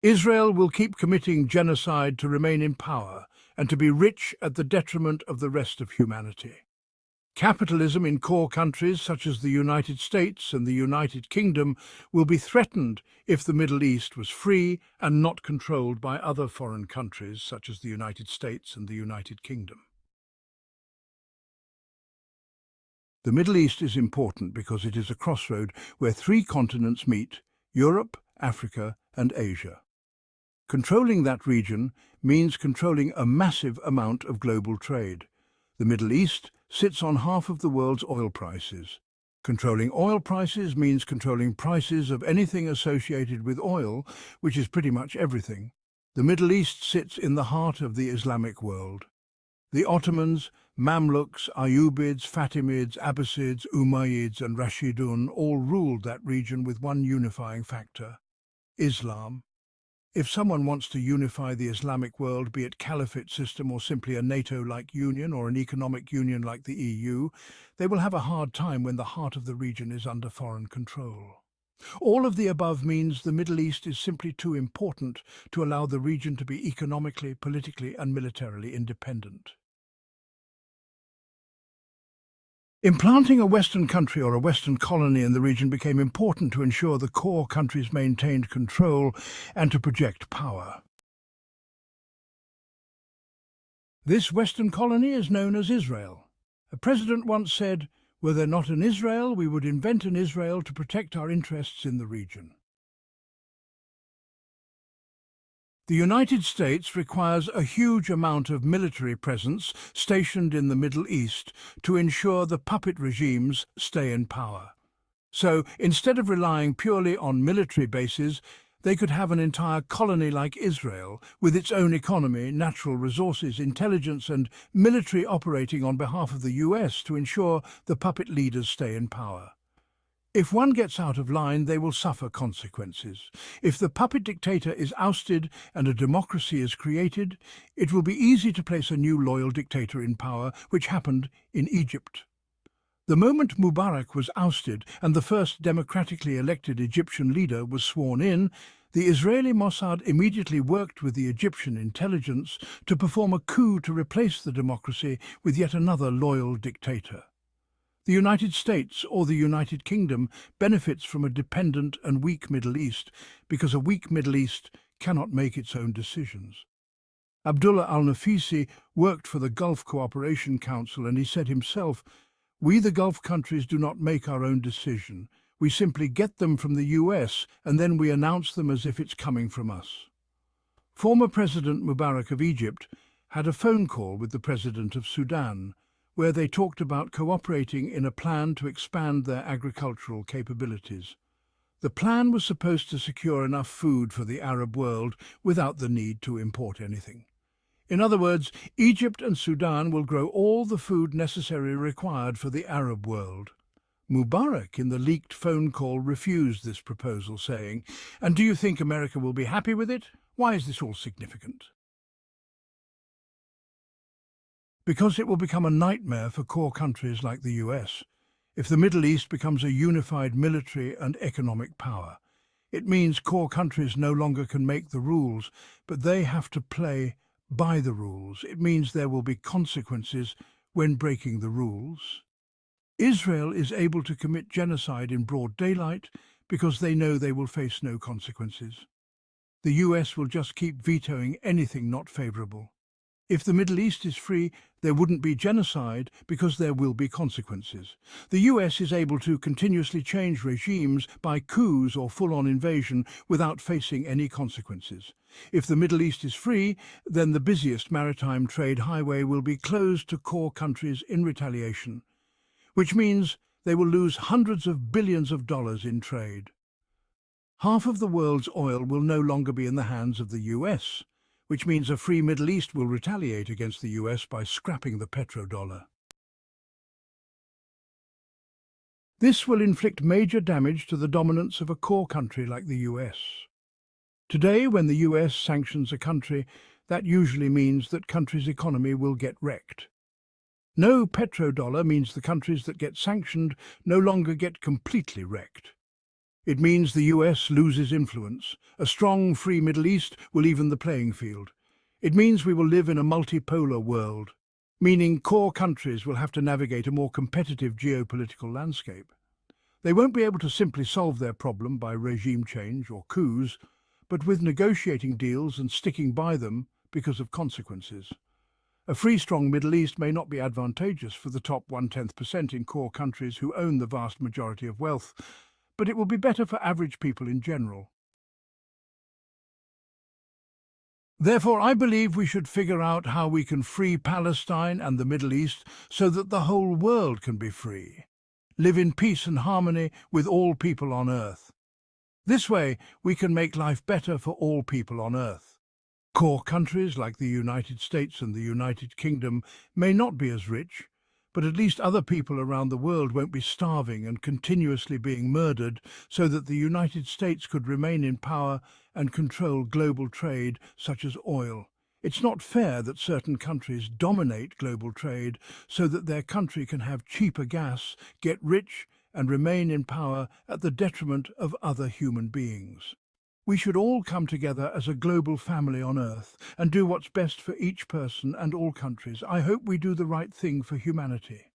Israel will keep committing genocide to remain in power and to be rich at the detriment of the rest of humanity. Capitalism in core countries such as the United States and the United Kingdom will be threatened if the Middle East was free and not controlled by other foreign countries such as the United States and the United Kingdom. The Middle East is important because it is a crossroad where three continents meet: Europe, Africa, and Asia. Controlling that region means controlling a massive amount of global trade. The Middle East sits on half of the world's oil prices. Controlling oil prices means controlling prices of anything associated with oil, which is pretty much everything. The Middle East sits in the heart of the Islamic world. The Ottomans, Mamluks, Ayyubids, Fatimids, Abbasids, Umayyads and Rashidun all ruled that region with one unifying factor: Islam. If someone wants to unify the Islamic world, be it caliphate system or simply a NATO-like union or an economic union like the EU, they will have a hard time when the heart of the region is under foreign control. All of the above means the Middle East is simply too important to allow the region to be economically, politically and militarily independent. Implanting a Western country or a Western colony in the region became important to ensure the core countries maintained control and to project power. This Western colony is known as Israel. A president once said, "Were there not an Israel, we would invent an Israel to protect our interests in the region." The United States requires a huge amount of military presence stationed in the Middle East to ensure the puppet regimes stay in power. So, instead of relying purely on military bases, they could have an entire colony like Israel, with its own economy, natural resources, intelligence and military operating on behalf of the US to ensure the puppet leaders stay in power. If one gets out of line, they will suffer consequences. If the puppet dictator is ousted and a democracy is created, it will be easy to place a new loyal dictator in power, which happened in Egypt. The moment Mubarak was ousted and the first democratically elected Egyptian leader was sworn in, the Israeli Mossad immediately worked with the Egyptian intelligence to perform a coup to replace the democracy with yet another loyal dictator. The United States or the United Kingdom benefits from a dependent and weak Middle East because a weak Middle East cannot make its own decisions. Abdullah al-Nafisi worked for the Gulf Cooperation Council and he said himself, "We the Gulf countries do not make our own decision. We simply get them from the US and then we announce them as if it's coming from us." Former President Mubarak of Egypt had a phone call with the President of Sudan, where they talked about cooperating in a plan to expand their agricultural capabilities. The plan was supposed to secure enough food for the Arab world without the need to import anything. In other words, Egypt and Sudan will grow all the food necessary required for the Arab world. Mubarak, in the leaked phone call, refused this proposal, saying, "And do you think America will be happy with it? Why is this all significant?" Because it will become a nightmare for core countries like the US. If the Middle East becomes a unified military and economic power, it means core countries no longer can make the rules, but they have to play by the rules. It means there will be consequences when breaking the rules. Israel is able to commit genocide in broad daylight because they know they will face no consequences. The US will just keep vetoing anything not favorable. If the Middle East is free, there wouldn't be genocide because there will be consequences. The US is able to continuously change regimes by coups or full-on invasion without facing any consequences. If the Middle East is free, then the busiest maritime trade highway will be closed to core countries in retaliation, which means they will lose hundreds of billions of dollars in trade. Half of the world's oil will no longer be in the hands of the US, which means a free Middle East will retaliate against the US by scrapping the petrodollar. This will inflict major damage to the dominance of a core country like the US. Today, when the US sanctions a country, that usually means that country's economy will get wrecked. No petrodollar means the countries that get sanctioned no longer get completely wrecked. It means the US loses influence. A strong, free Middle East will even the playing field. It means we will live in a multipolar world, meaning core countries will have to navigate a more competitive geopolitical landscape. They won't be able to simply solve their problem by regime change or coups, but with negotiating deals and sticking by them because of consequences. A free, strong Middle East may not be advantageous for the top 1/10% in core countries who own the vast majority of wealth, but it will be better for average people in general. Therefore, I believe we should figure out how we can free Palestine and the Middle East so that the whole world can be free. Live in peace and harmony with all people on Earth. This way, we can make life better for all people on Earth. Core countries like the United States and the United Kingdom may not be as rich, but at least other people around the world won't be starving and continuously being murdered so that the United States could remain in power and control global trade such as oil. It's not fair that certain countries dominate global trade so that their country can have cheaper gas, get rich and remain in power at the detriment of other human beings. We should all come together as a global family on Earth and do what's best for each person and all countries. I hope we do the right thing for humanity.